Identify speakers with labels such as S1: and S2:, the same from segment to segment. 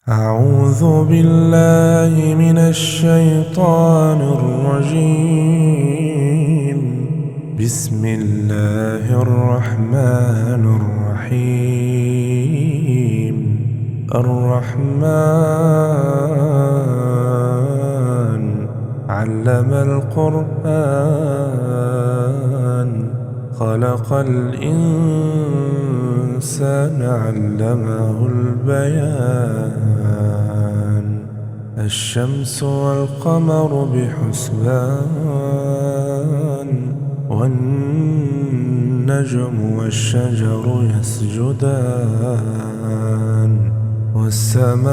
S1: أعوذ بالله من الشيطان الرجيم. بسم الله الرحمن الرحيم. الرحمن علم القرآن خلق الإنسان علمه البيان. الشمس والقمر بحسبان والنجم والشجر يسجدان والسماء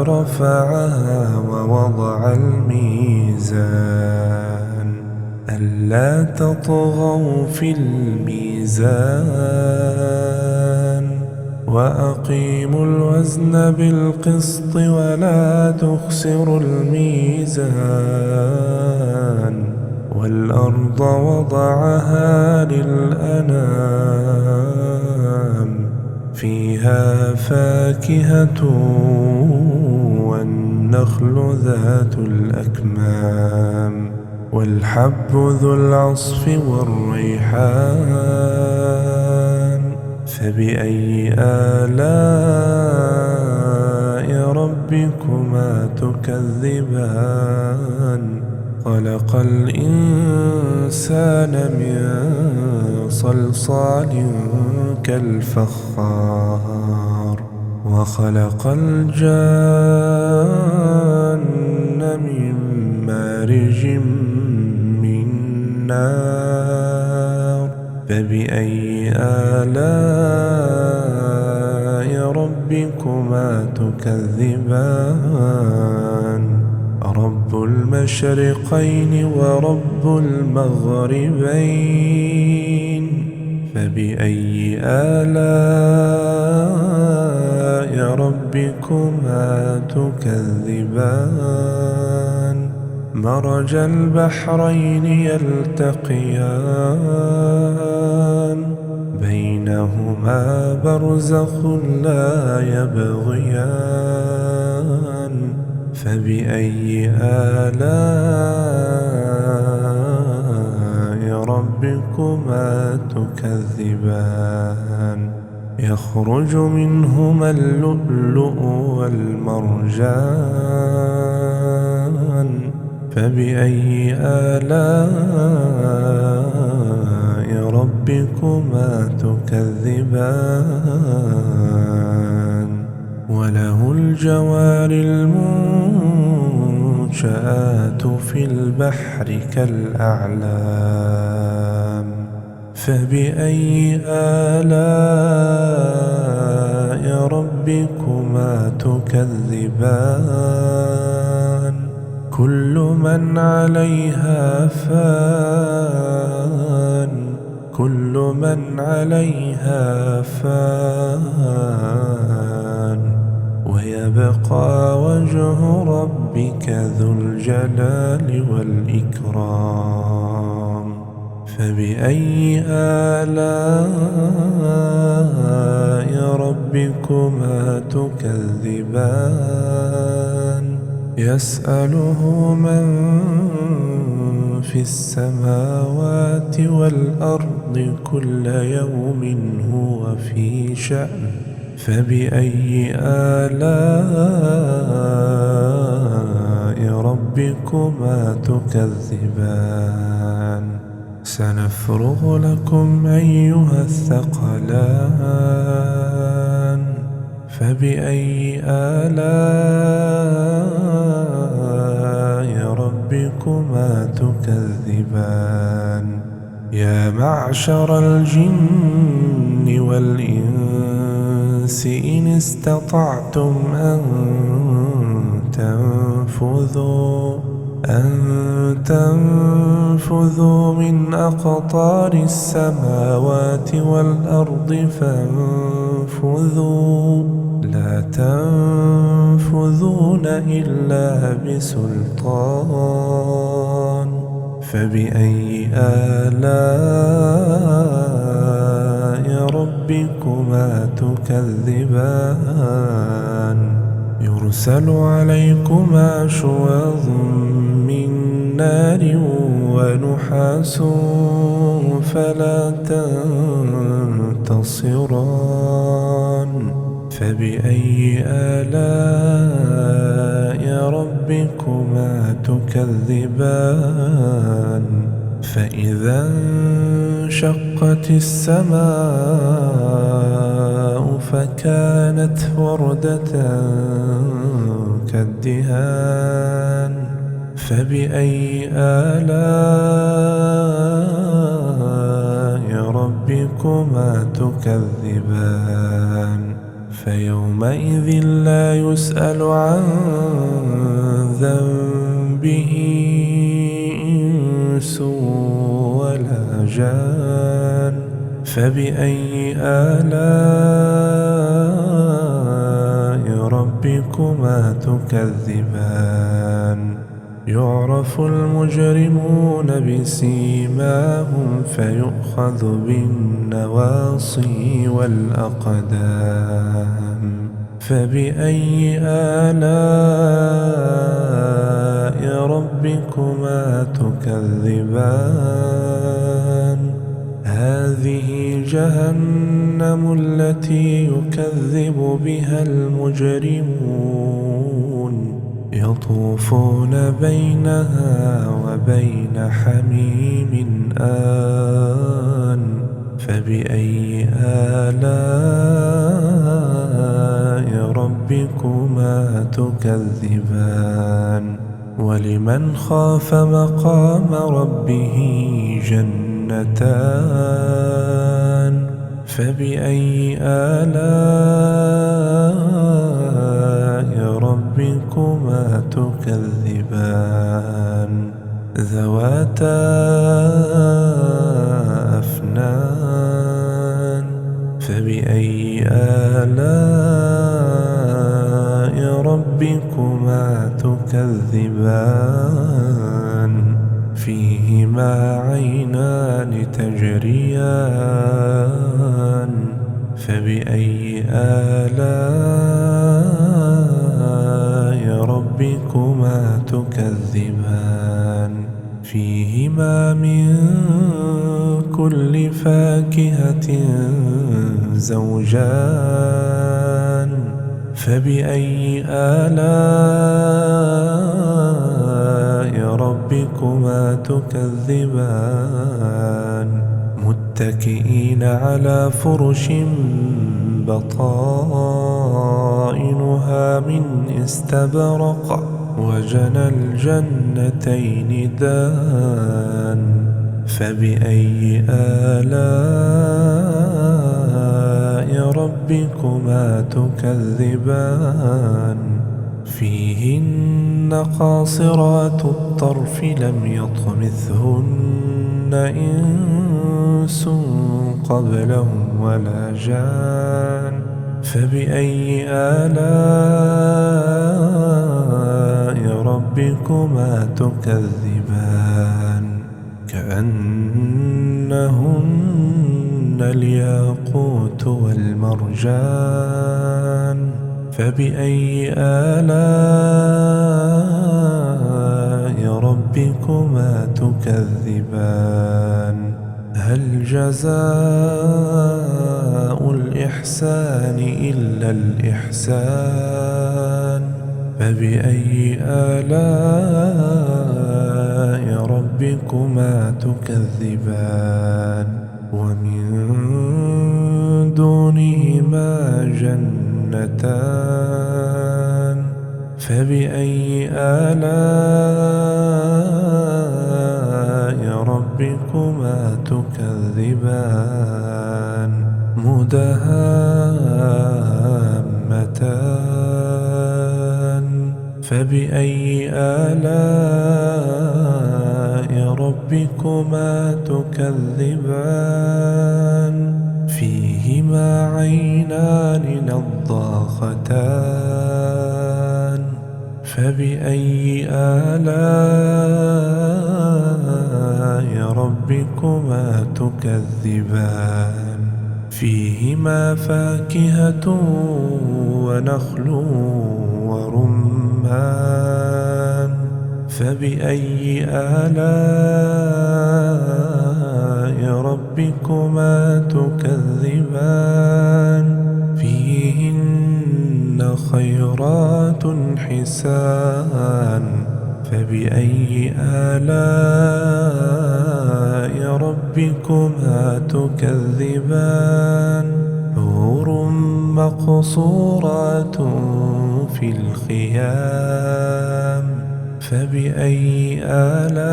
S1: رفعها ووضع الميزان ألا تطغوا في الميزان وأقيموا الوزن بالقسط ولا تخسروا الميزان والأرض وضعها للأنام فيها فاكهة والنخل ذات الأكمام والحب ذو العصف والريحان. فبأي آلاء ربكما تكذبان خلق الإنسان من صلصال كالفخار وخلق الجان من مارج من نار. فبأي آلاء ربكما تكذبان رب المشرقين ورب المغربين. فبأي آلاء ربكما تكذبان مرج البحرين يلتقيان بينهما برزخ لا يبغيان. فبأي آلاء ربكما تكذبان يخرج منهما اللؤلؤ والمرجان. فبأي آلاء ربكما تكذبان وله الجوار المنشآت في البحر كالأعلام. فبأي آلاء ربكما تكذبان كل من عليها فان كل من عليها فان ويبقى وجه ربك ذو الجلال والإكرام. فبأي آلاء ربكما تكذبان يسأله من في السماوات والأرض كل يوم هو في شأن. فبأي آلاء ربكما تكذبان سنفرغ لكم أيها الثقلان. فبأي آلاء ربكما تكذبان يا معشر الجن والإنس إن استطعتم أن تنفذوا من أقطار السماوات والأرض فانفذوا لا تنفذون إلا بسلطان. فبأي آلاء ربكما تكذبان يرسل عليكما شواظ من نار ونحاس فلا تنتصران فبأي آلاء ربكما تكذبان فإذا انشقت السماء فكانت وردة كالدهان فبأي آلاء ربكما تكذبان فيومئذ لا يسأل عن ذنبه إنس ولا جان فبأي آلاء ربكما تكذبان يعرف المجرمون بسيماهم فيؤخذ بالنواصي والأقدام فبأي آلاء ربكما تكذبان هذه جهنم التي يكذب بها المجرمون يطوفون بينها وبين حميم آن فبأي آلاء ربكما تكذبان ولمن خاف مقام ربه جنتان فبأي آلاء ربكما تكذبان ذواتا أفنان فبأي آلاء ربكما تكذبان فيهما عينان تجريان فبأي آلاء ربكما تكذبان فيهما من كل فاكهة زوجان فبأي آلاء ربكما تكذبان متكئين على فرش بطائنها من استبرق وجنى الجنتين دان فبأي آلاء ربكما تكذبان فيهن قاصرات الطرف لم يطمثهن إنس قبلهم ولا جان فبأي آلاء ربكما تكذبان كأنهن الياقوت والمرجان فبأي آلاء ربكما تكذبان هل جزاء الإحسان إلا الإحسان فبأي آلاء ربكما تكذبان ومن دونهما جنتان فبأي آلاء ربكما تكذبان مدهامتان فبأي آلاء ربكما تكذبان فيهما عينان نضاختان فبأي آلاء ربكما تكذبان فيهما فاكهة ونخل ورمان فبأي آلاء ربكما تكذبان فيهن خيرات حسان فبأي آلاء ربكما تكذبان حور مقصورات في الخيام فبأي آلاء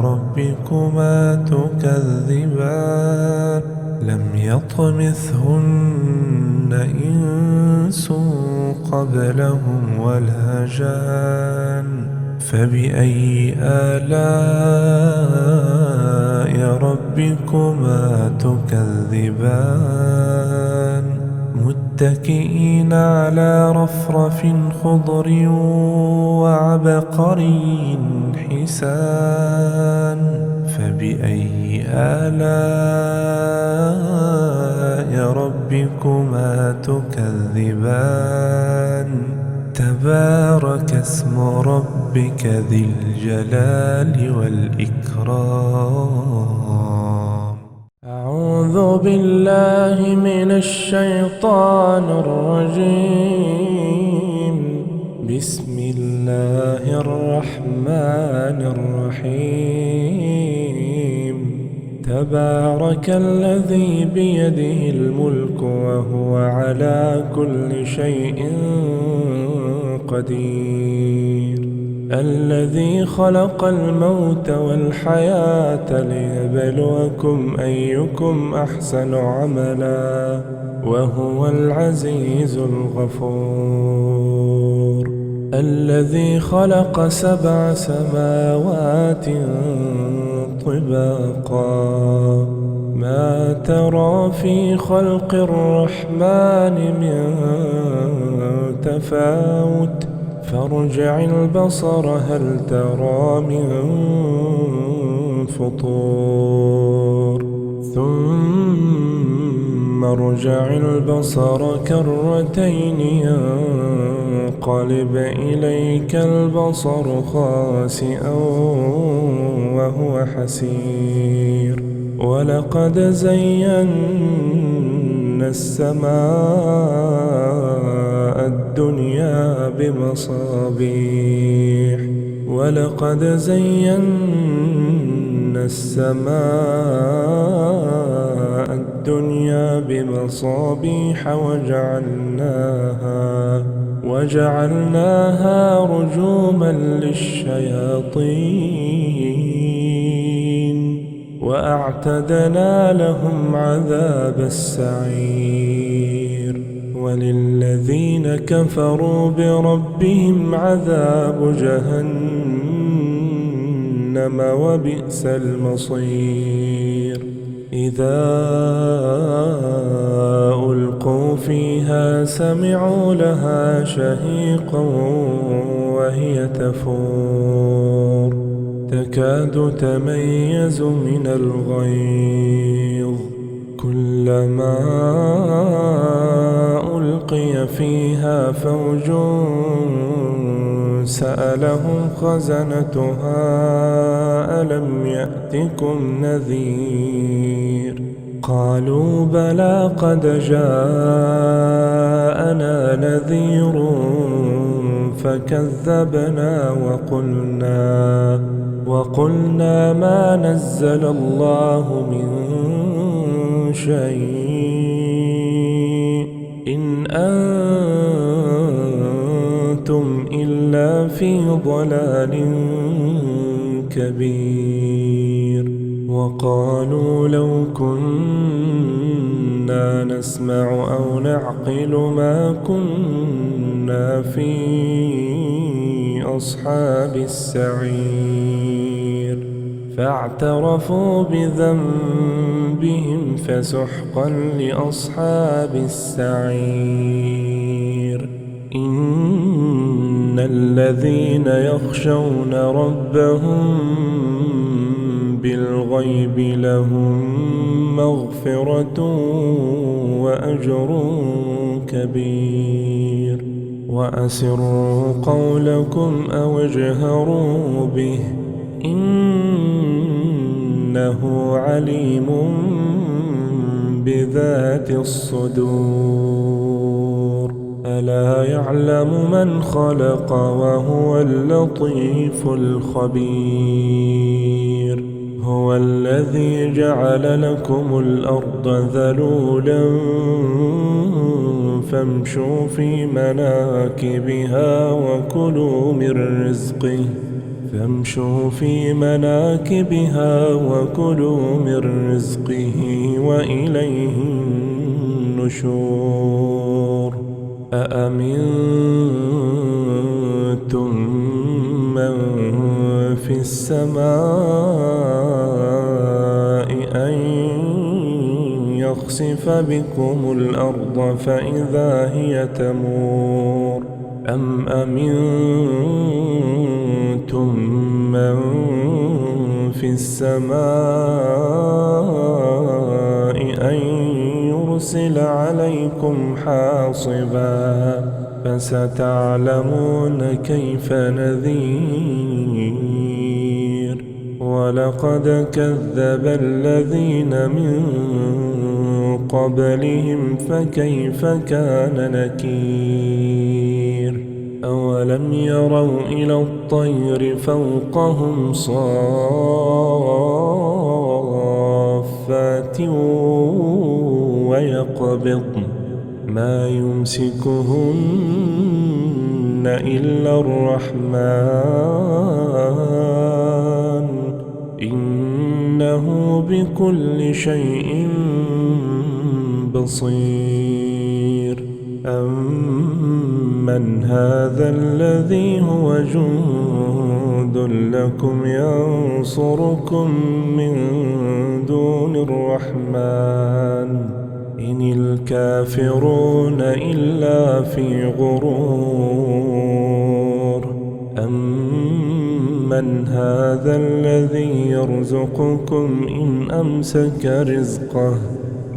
S1: ربكما تكذبان لم يطمثهن إنس قبلهم ولا جان فبأي آلاء ربكما تكذبان متكئين على رفرف خضر وعبقري حسان فبأي آلاء ربكما تكذبان تبارك اسم ربك ذي الجلال والإكرام. أعوذ بالله من الشيطان الرجيم. بسم الله الرحمن الرحيم. تبارك الذي بيده الملك وهو على كل شيء قدير. الذي خلق الموت والحياة ليبلوكم أيكم أحسن عملا وهو العزيز الغفور. الذي خلق 7 سماوات طباقا ما ترى في خلق الرحمن من تفاوت فارجع البصر هل ترى من فطور ثم ارجع البصر كرتين ينقلب إليك البصر خاسئا وهو حسير. ولقد زينا السماء الدنيا بمصابيح ولقد زينا السماء الدنيا بمصابيح وجعلناها رجوما للشياطين وأعتدنا لهم عذاب السعير. وللذين كفروا بربهم عذاب جهنم وبئس المصير. إذا ألقوا فيها سمعوا لها شهيقا وهي تفور تكاد تميز من الغيظ. كلما ألقي فيها فوج سألهم خزنتها ألم يأتكم نذير قالوا بلى قد جاءنا نذير فكذبنا وقلنا ما نزل الله من شيء إن أنتم إلا في ضلال كبير. وقالوا لو كنا نسمع أو نعقل ما كنا في أصحاب السعير. فاعترفوا بذنبهم فسحقا لأصحاب السعير. إن الذين يخشون ربهم بالغيب لهم مغفرة وأجر كبير. وأسروا قولكم أو اجهروا به إنه عليم بذات الصدور. ألا يعلم من خلق وهو اللطيف الخبير. هو الذي جعل لكم الأرض ذلولا فامشوا في مناكبها وكلوا من رزقه وإليه النشور. أأمنتم من في السماء أن يخسف بكم الأرض فإذا هي تمور أم أمنتم من في السماء أن يرسل عليكم حاصبا فستعلمون كيف نذير. ولقد كذب الذين من قبلهم فكيف كان نكير. أولم يروا إلى الطير فوقهم صافات ويقبضن ما يمسكهن إلا الرحمن إنه بكل شيء بصير. أمن هذا الذي هو جند لكم ينصركم من دون الرحمن إن الكافرون إلا في غرور. أمن هذا الذي يرزقكم إن أمسك رزقه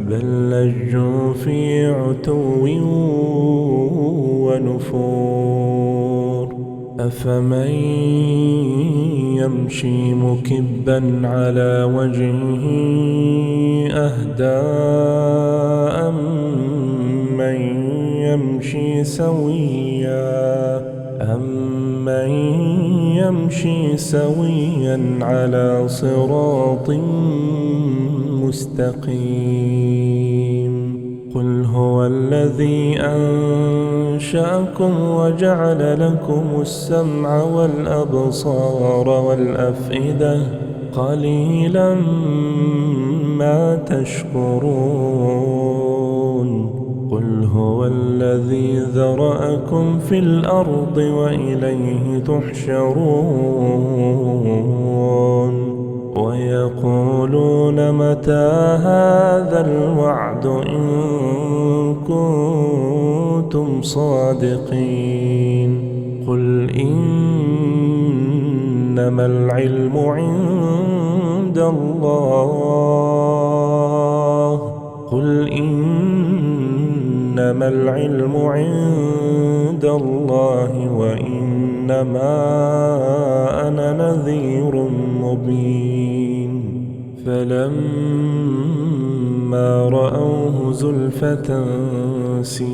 S1: بل لجوا في عتو ونفور. أفمن يمشي مكبا على وجهه أهدى أمن يمشي سويا على صراط مستقيم. قل هو الذي أنشأكم وجعل لكم السمع والأبصار والأفئدة قليلا ما تشكرون. قل هو الذي ذرأكم في الأرض وإليه تحشرون. ويقولون متى هذا الوعد إن كنتم صادقين. قل إنما العلم عند الله وإنما أنا نذير مبين. فلما رأوه زلفة سيئت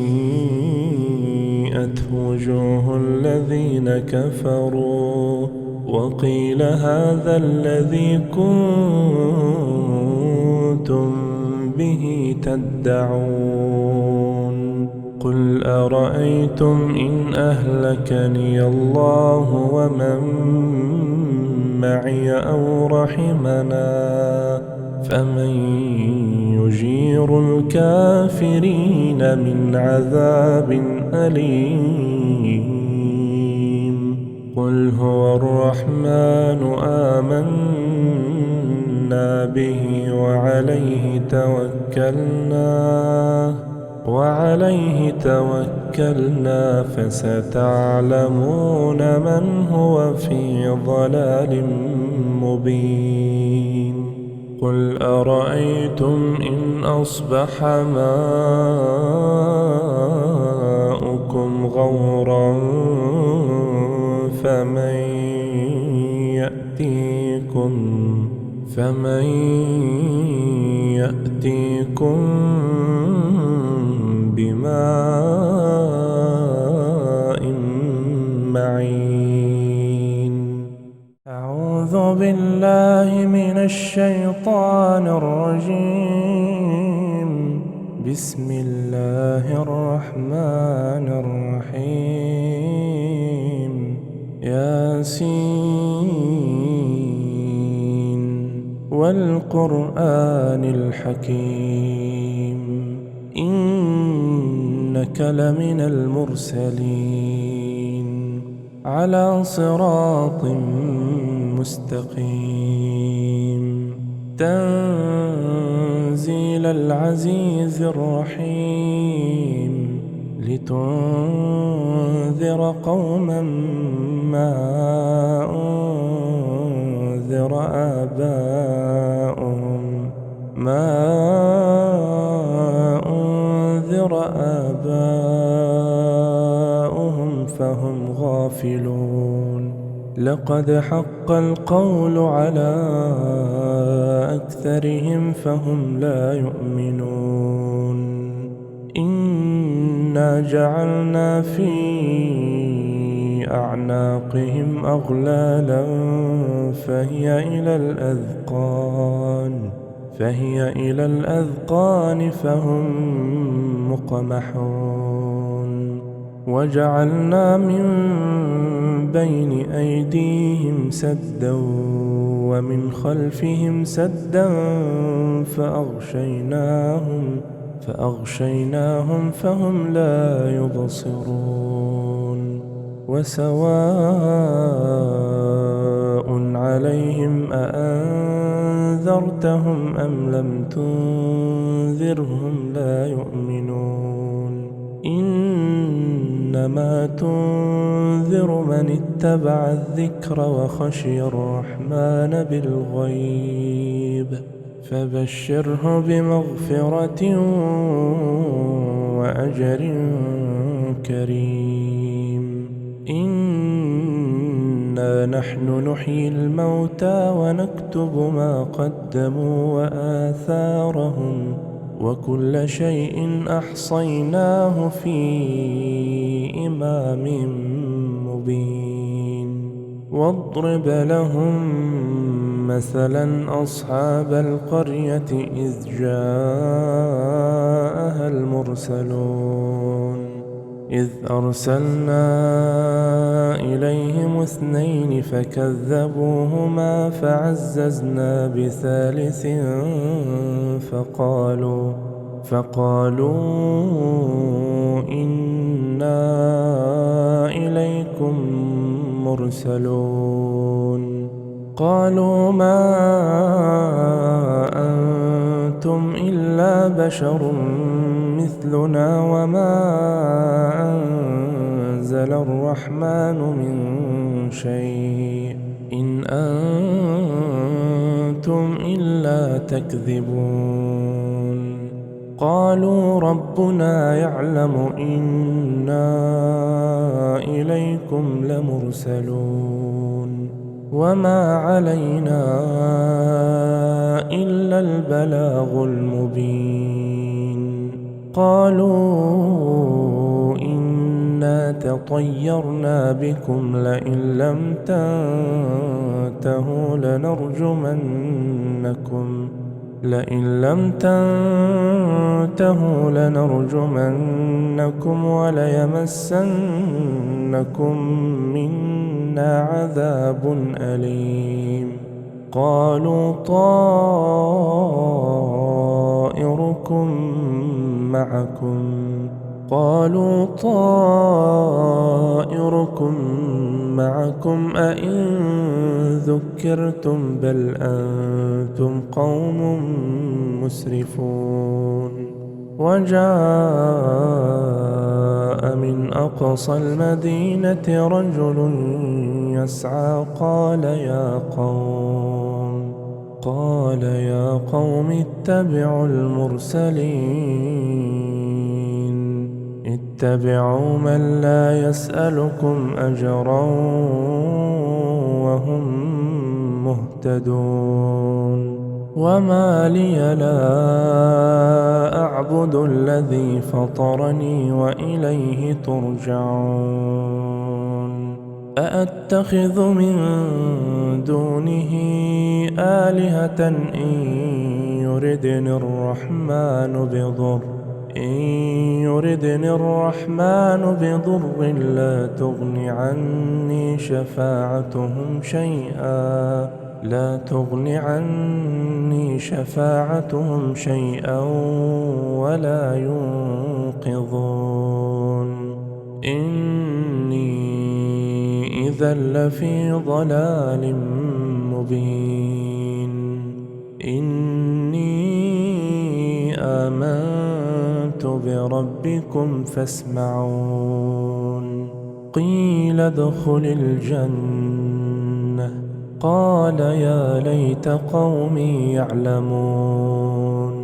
S1: وجوه الذين كفروا وقيل هذا الذي كنتم به تدعون. قل أرأيتم إن أهلكني الله ومن معي أو رحمنا فمن يجير الكافرين من عذاب أليم. قل هو الرحمن آمنا به وعليه توكلنا وعليه توكلنا فستعلمون من هو في ضلال مبين قل أرأيتم إن أصبح ماؤكم غورا فمن يأتيكم بماء معين أعوذ بالله من الشيطان الرجيم بسم الله الرحمن الرحيم ياسين والقرآن الحكيم إنك لمن المرسلين على صراط مستقيم تنزيل العزيز الرحيم لتنذر قوما ما أنذر آباؤهم فهم غافلون لقد حق القول على أكثرهم فهم لا يؤمنون إنا جعلنا في أعناقهم أغلالا فهي إلى الأذقان فهم مقمحون وجعلنا من بين أيديهم سدا ومن خلفهم سدا فأغشيناهم فهم لا يبصرون وسواء عليهم أأنذرتهم أم لم تنذرهم لا يؤمنون إنما تنذر من اتبع الذكر وخشي الرحمن بالغيب فبشره بمغفرة وأجر كريم إنا نحن نحيي الموتى ونكتب ما قدموا وآثارهم وكل شيء أحصيناه في إمام مبين واضرب لهم مثلا أصحاب القرية إذ جاءها المرسلون إذ أرسلنا إليهم 2 فكذبوهما فعززنا بثالث فقالوا إنا إليكم مرسلون قالوا ما أنتم إلا بشر مثلنا وما أنزل الرحمن من شيء إن أنتم إلا تكذبون قالوا ربنا يعلم إنا إليكم لمرسلون وما علينا إلا البلاغ المبين قالوا إنا تطيرنا بكم لئن لم تنتهوا لنرجمنكم وليمسنكم منا عذاب أليم قالوا طائركم معكم أئن ذكرتم بل أنتم قوم مسرفون وجاء من أقصى المدينة رجل يسعى قال يا قوم اتبعوا المرسلين اتبعوا من لا يسألكم أجرا وهم مهتدون وما لي لا أعبد الذي فطرني وإليه ترجعون أأتخذ من دونه آلهة إن يردني الرحمن بضر لا تغن عني شفاعتهم شيئا ولا ينقذون إني إذا لفي ضلال مبين إني آمنت بربكم فاسمعون قيل ادخل الجنة قال يا ليت قومي يعلمون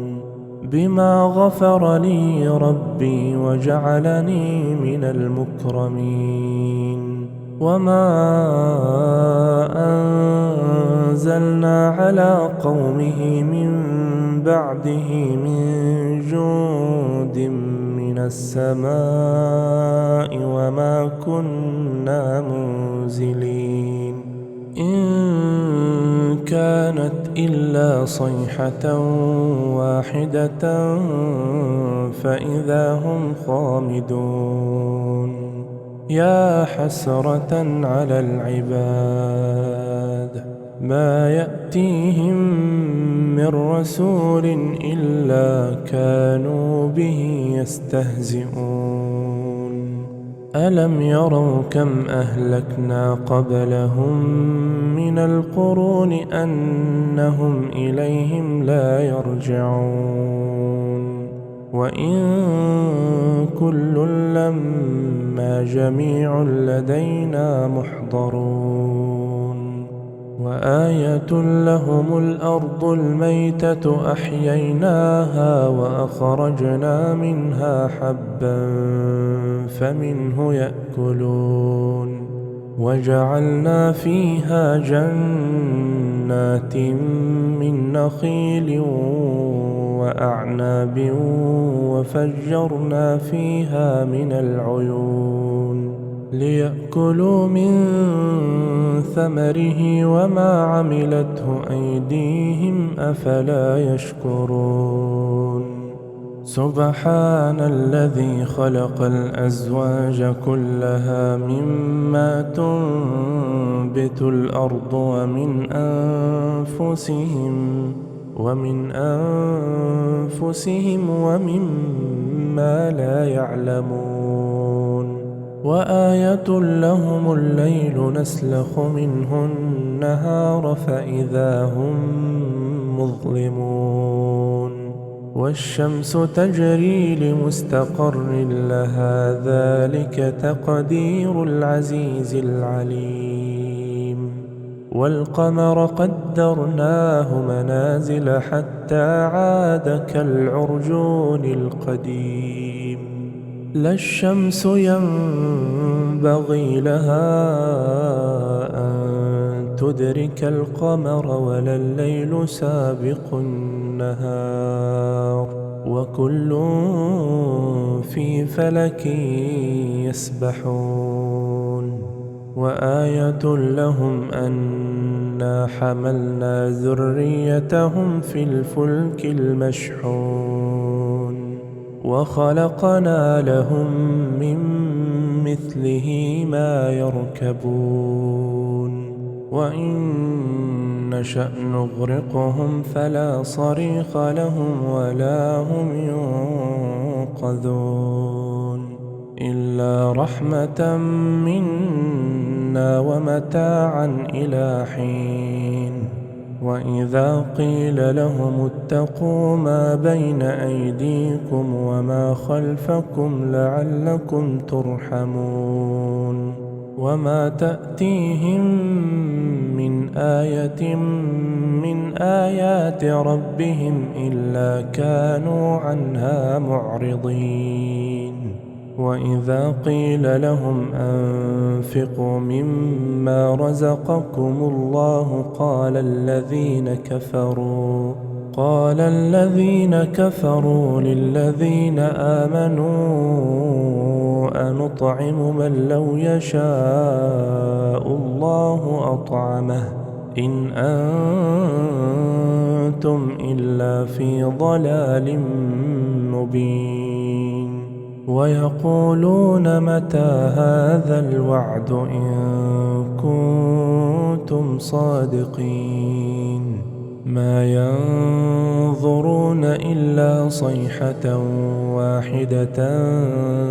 S1: بما غفر لي ربي وجعلني من المكرمين وما أنزلنا على قومه من بعده من جند من السماء وما كنا منزلين إن كانت إلا صيحة واحدة فإذا هم خامدون يا حسرة على العباد ما يأتيهم من رسول إلا كانوا به يستهزئون ألم يروا كم أهلكنا قبلهم من القرون أنهم إليهم لا يرجعون وإن كل لما جميع لدينا محضرون وآية لهم الأرض الميتة أحييناها وأخرجنا منها حبا فمنه يأكلون وجعلنا فيها جنات من نخيل وأعناب وفجرنا فيها من العيون ليأكلوا من ثمره وما عملته أيديهم أفلا يشكرون سبحان الذي خلق الأزواج كلها مما تنبت الأرض ومن أنفسهم ومما لا يعلمون وآية لهم الليل نسلخ منه النهار فإذا هم مظلمون والشمس تجري لمستقر لها ذلك تقدير العزيز العليم والقمر قدرناه منازل حتى عاد كالعرجون القديم لا الشمس ينبغي لها أن تدرك القمر ولا الليل سابق النهار وكل في فلك يسبحون وآية لهم أنا حملنا ذريتهم في الفلك المشحون وخلقنا لهم من مثله ما يركبون وإن نشأ نغرقهم فلا صريخ لهم ولا هم ينقذون إلا رحمة منا ومتاعا إلى حين وإذا قيل لهم اتقوا ما بين أيديكم وما خلفكم لعلكم ترحمون وما تأتيهم من آية من آيات ربهم إلا كانوا عنها معرضين وإذا قيل لهم أنفقوا مما رزقكم الله قال الذين كفروا للذين آمنوا أنطعم من لو يشاء الله أطعمه إن أنتم إلا في ضلال مبين ويقولون متى هذا الوعد إن كنتم صادقين ما ينظرون إلا صيحة واحدة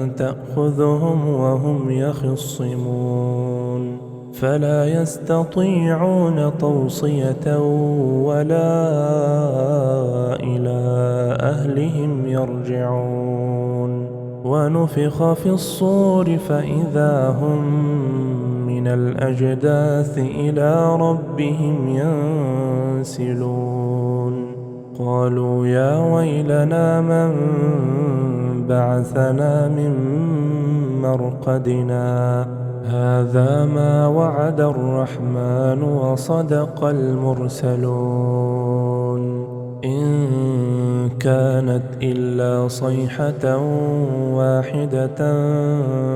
S1: تأخذهم وهم يخصمون فلا يستطيعون توصية ولا إلى أهلهم يرجعون ونفخ في الصور فإذا هم من الأجداث إلى ربهم ينسلون قالوا يا ويلنا من بعثنا من مرقدنا هذا ما وعد الرحمن وصدق المرسلون إن كانت إلا صيحة واحدة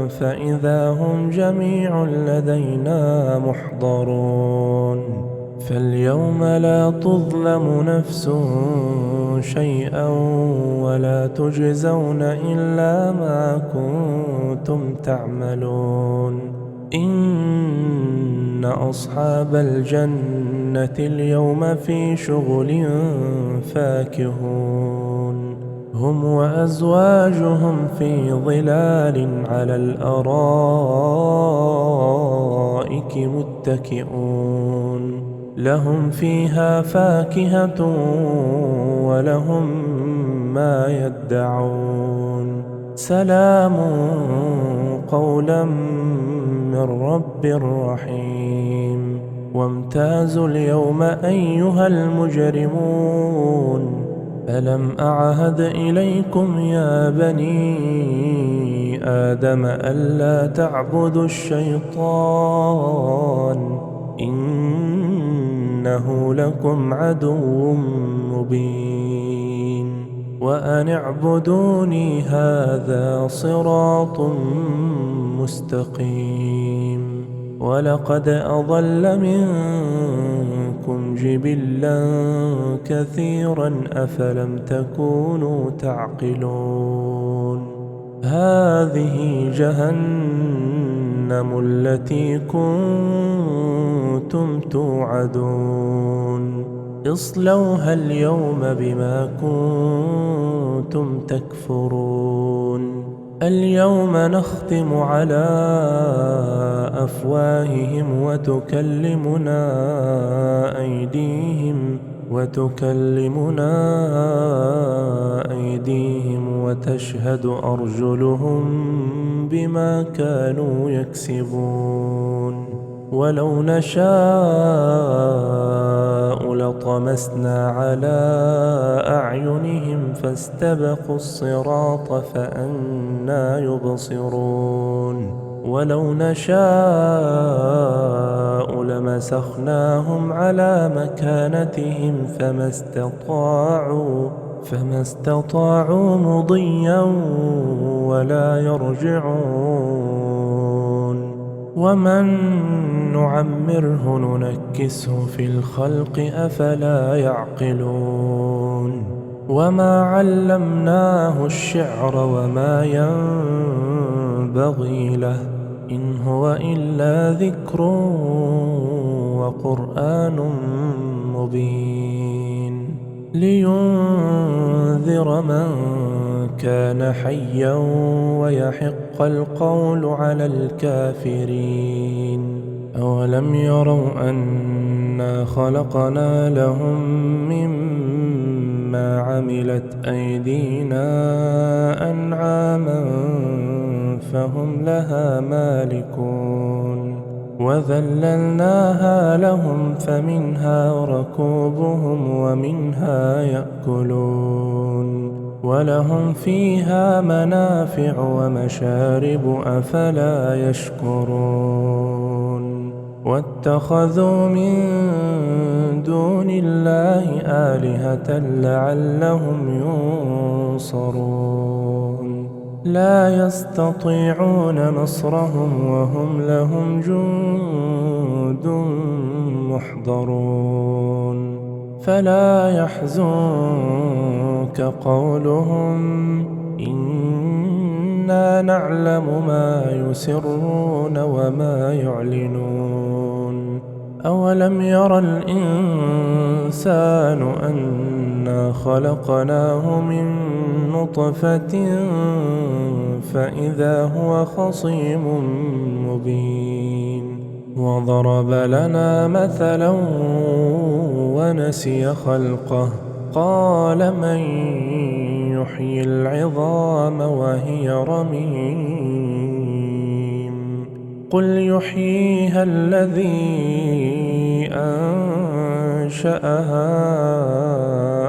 S1: فإذا هم جميع لدينا محضرون فاليوم لا تظلم نفس شيئا ولا تجزون إلا ما كنتم تعملون إن أصحاب الجنة اليوم في شغل فاكهون هم وأزواجهم في ظلال على الأرائك متكئون لهم فيها فاكهة ولهم ما يدعون سلام قولا من رب رحيم وامتازوا اليوم أيها المجرمون ألم أعهد إليكم يا بني آدم ألا تعبدوا الشيطان إنه لكم عدو مبين وأن اعبدوني هذا صراط مستقيم ولقد أضل منكم جبلا كثيرا أفلم تكونوا تعقلون هذه جهنم التي كنتم توعدون اصلوها اليوم بما كنتم تكفرون اليوم نختم على أفواههم وتكلمنا أيديهم وتشهد أرجلهم بما كانوا يكسبون ولو نشاء لطمسنا على أعينهم فاستبقوا الصراط فأنى يبصرون ولو نشاء لمسخناهم على مكانتهم فما استطاعوا مضيا ولا يرجعون ومن نعمره ننكسه في الخلق أفلا يعقلون وما علمناه الشعر وما ينبغي له إن هو إلا ذكر وقرآن مبين لينذر من كان حيا ويحق القول على الكافرين أولم يروا أن إنا خلقنا لهم مما عملت أيدينا أنعاما فهم لها مالكون وذللناها لهم فمنها ركوبهم ومنها يأكلون ولهم فيها منافع ومشارب أفلا يشكرون واتخذوا من دون الله آلهة لعلهم ينصرون لا يستطيعون نصرهم وهم لهم جند محضرون فلا يحزنك قولهم إنا نعلم ما يسرون وما يعلنون أولم ير الإنسان أنا خلقناه من نطفة فإذا هو خصيم مبين وضرب لنا مثلا ونسي خلقه قال من يحيي العظام وهي رميم قل يحييها الذي أنشأها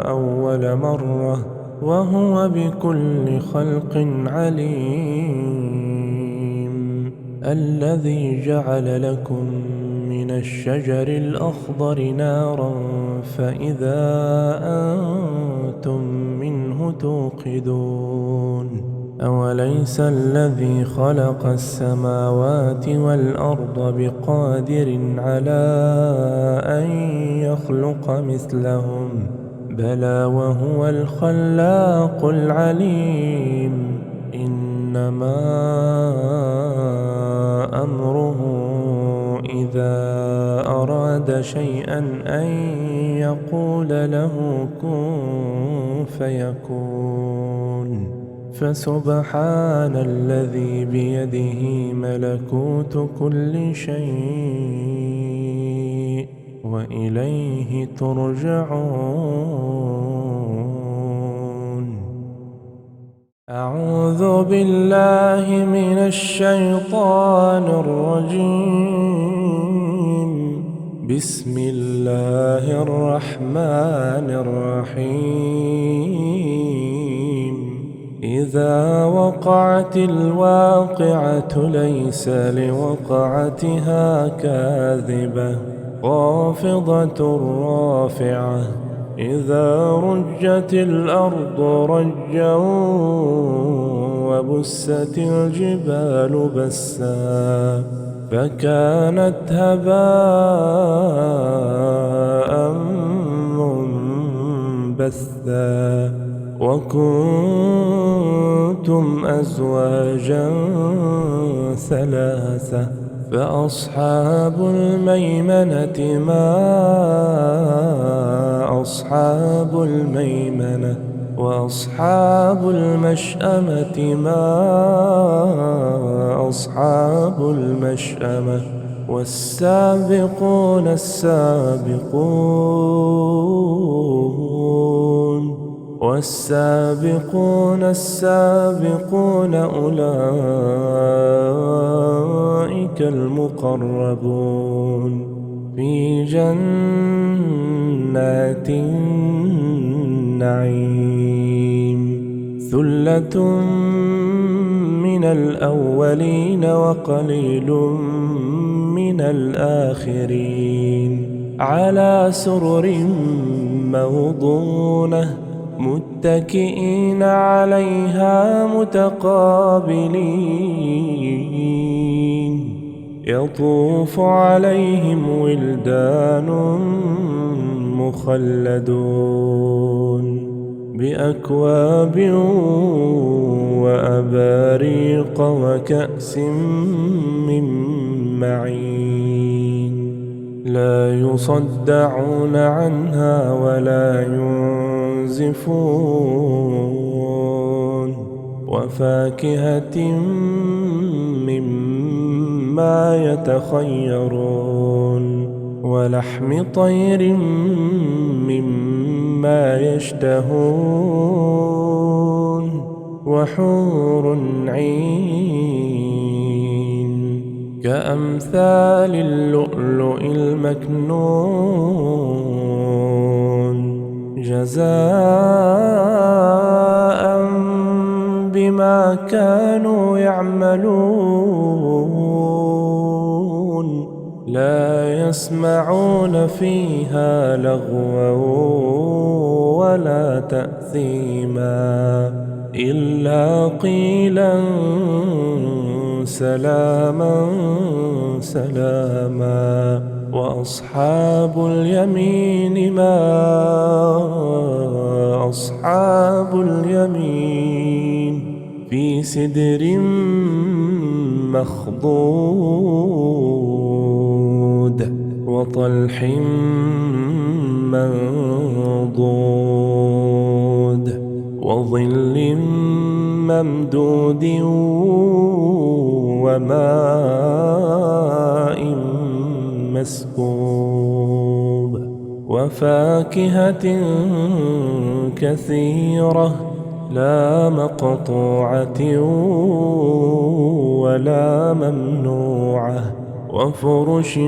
S1: أول مرة وهو بكل خلق عليم الذي جعل لكم من الشجر الأخضر نارا فإذا أنتم منه توقدون أوليس الذي خلق السماوات والأرض بقادر على أن يخلق مثلهم بلى وهو الخلاق العليم إنما أمره إذا أراد شيئا أن يقول له كن فيكون فسبحان الذي بيده ملكوت كل شيء وإليه ترجعون أعوذ بالله من الشيطان الرجيم بسم الله الرحمن الرحيم إذا وقعت الواقعة ليس لوقعتها كاذبة خافضة رافعة إذا رجت الأرض رجا وبست الجبال بسا فكانت هباء منبثا وكنتم أزواجا ثلاثة فأصحاب الميمنة ما أصحاب الميمنة وأصحاب المشأمة ما أصحاب المشأمة والسابقون السابقون أولئك المقربون في جنات النعيم ثلة من الأولين وقليل من الآخرين على سرر موضونة متكئين عليها متقابلين يطوف عليهم ولدان مخلدون بأكواب وأباريق وكأس من معين لا يصدعون عنها ولا ينزفون وفاكهة مما يتخيرون ولحم طير مما يشتهون وحور عين كأمثال اللؤلؤ المكنون جزاء بما كانوا يعملون لا يسمعون فيها لغوا ولا تأثيما إلا قيلا سلاما سلاما وأصحاب اليمين ما أصحاب اليمين في سدر مخضود وطلح منضود وظل ممدود وماء مسكوب وفاكهة كثيرة لا مقطوعة ولا ممنوعة وفرش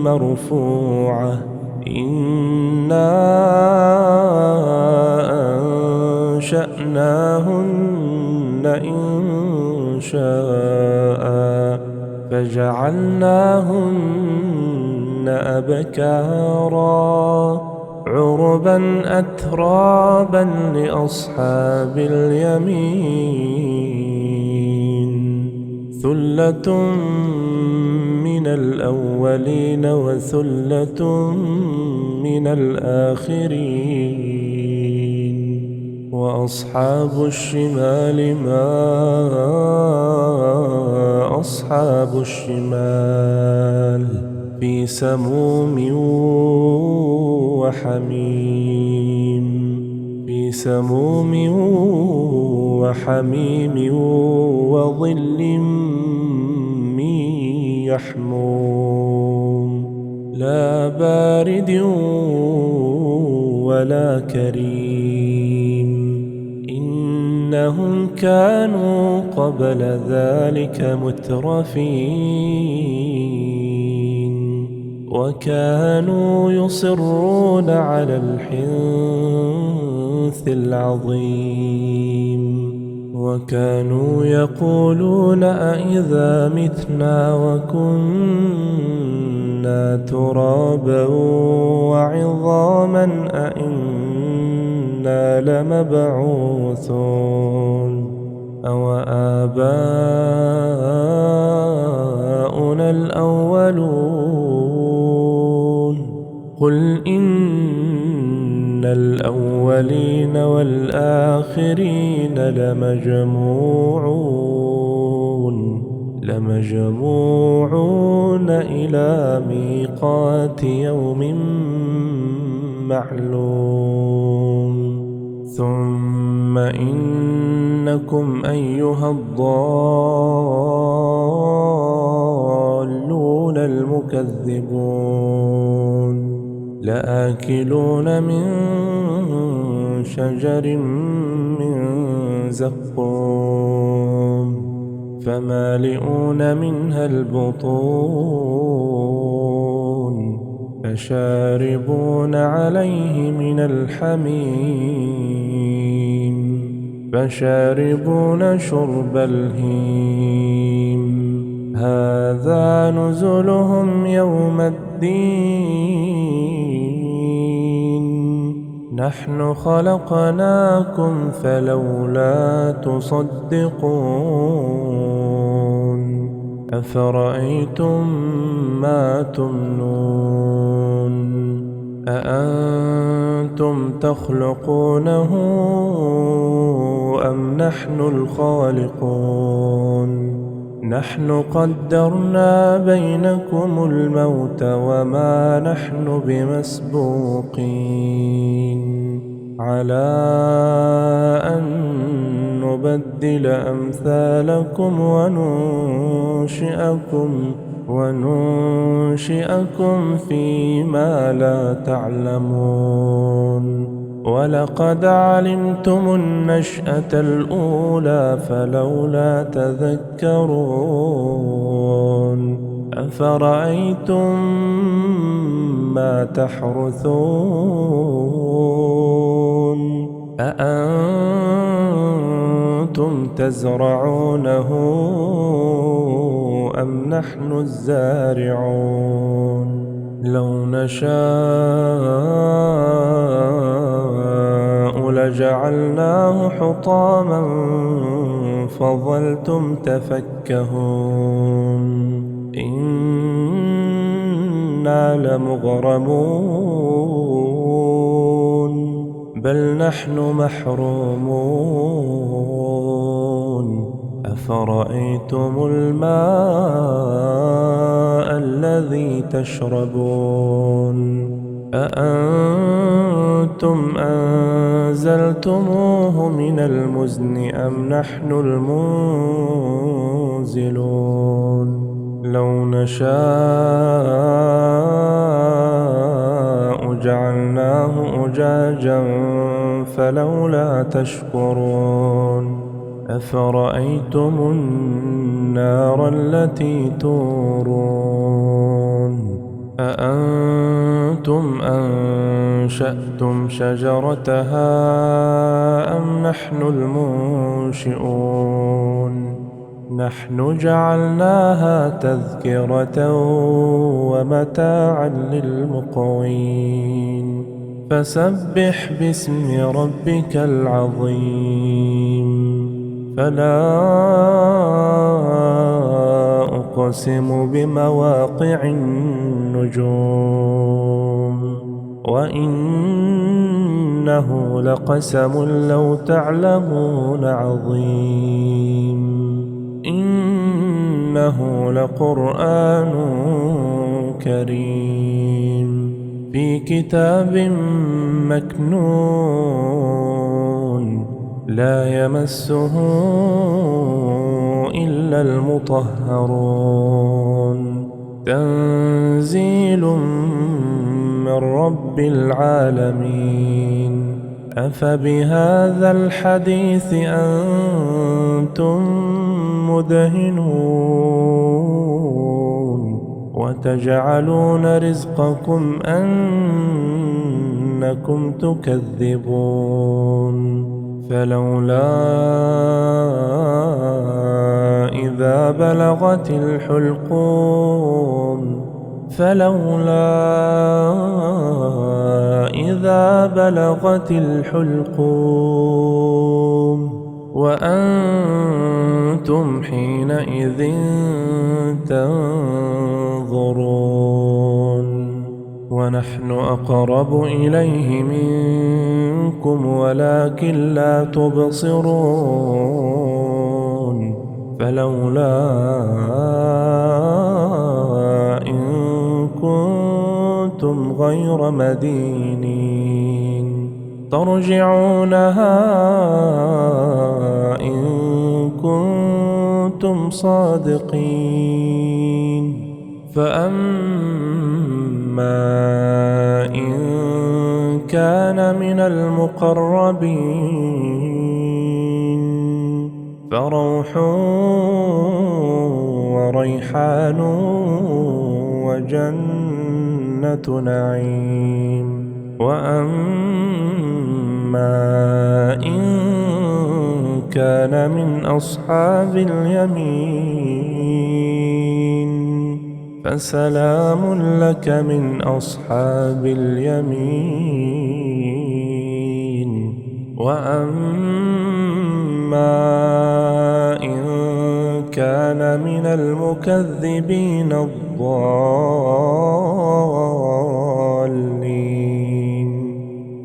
S1: مرفوعة إنا أنشأناهن إنشاء فجعلناهن أبكارا عربا أترابا لأصحاب اليمين ثلة من الأولين وثلة من الآخرين وأصحاب الشمال ما أصحاب الشمال في سموم وحميم في سموم وحميم وظل من يحموم لا بارد ولا كريم إنهم كانوا قبل ذلك مترفين وكانوا يصرون على الحنث العظيم وكانوا يقولون أإذا متنا وكنا ترابا وعظاما أإنا لمبعوثون أو آباؤنا الأولون قل إن الأولين والآخرين لمجموعون إلى ميقات يوم معلوم ثم إنكم أيها الضالون المكذبون لآكلون من شجر من زقوم فمالئون منها البطون فشاربون عليه من الحميم فشاربون شرب الهيم هذا نزلهم يوم الدين نحن خلقناكم فلولا تصدقون أفرأيتم ما تمنون أأنتم تخلقونه أم نحن الخالقون نحن قدرنا بينكم الموت وما نحن بمسبوقين على أن نبدل أمثالكم وننشئكم وننشئكم فيما لا تعلمون ولقد علمتم النشأة الأولى فلولا تذكرون أفرأيتم ما تحرثون أأنتم تزرعونه أم نحن الزارعون لو نشاء لجعلناه حطاما فظلتم تفكهون إنا لمغرمون بل نحن محرومون أفرأيتم الماء الذي تشربون أأنتم أنزلتموه من المزن أم نحن المنزلون لو نشاء جعلناه أجاجا فلولا تشكرون أفرأيتم النار التي تورون أأنتم أنشأتم شجرتها أم نحن المنشئون نحن جعلناها تذكرة ومتاعا للمقوين فسبح باسم ربك العظيم فلا أقسم بمواقع النجوم وإنه لقسم لو تعلمون عظيم إنه لقرآن كريم في كتاب مكنون لا يمسه إلا المطهرون تنزيل من رب العالمين أفبهذا الحديث أنتم مدهنون وتجعلون رزقكم أنكم تكذبون فلولا إذا بلغت الحلقوم وأنتم حينئذ تنظرون ونحن أقرب إليه منكم ولكن لا تبصرون فلولا إن كنتم غير مدينين ترجعونها إن كنتم صادقين فأما إن كان من المقربين فروح وريحان وجنة نعيم وأما إن كان من أصحاب اليمين فسلام لك من أصحاب اليمين وأما إن كان من المكذبين الضالين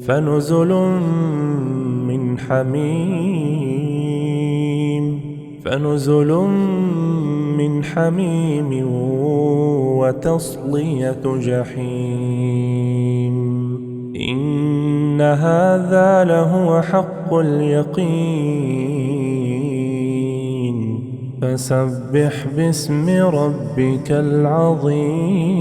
S1: فنزل من حميم وتصلية جحيم إن هذا لهو حق اليقين فسبح باسم ربك العظيم.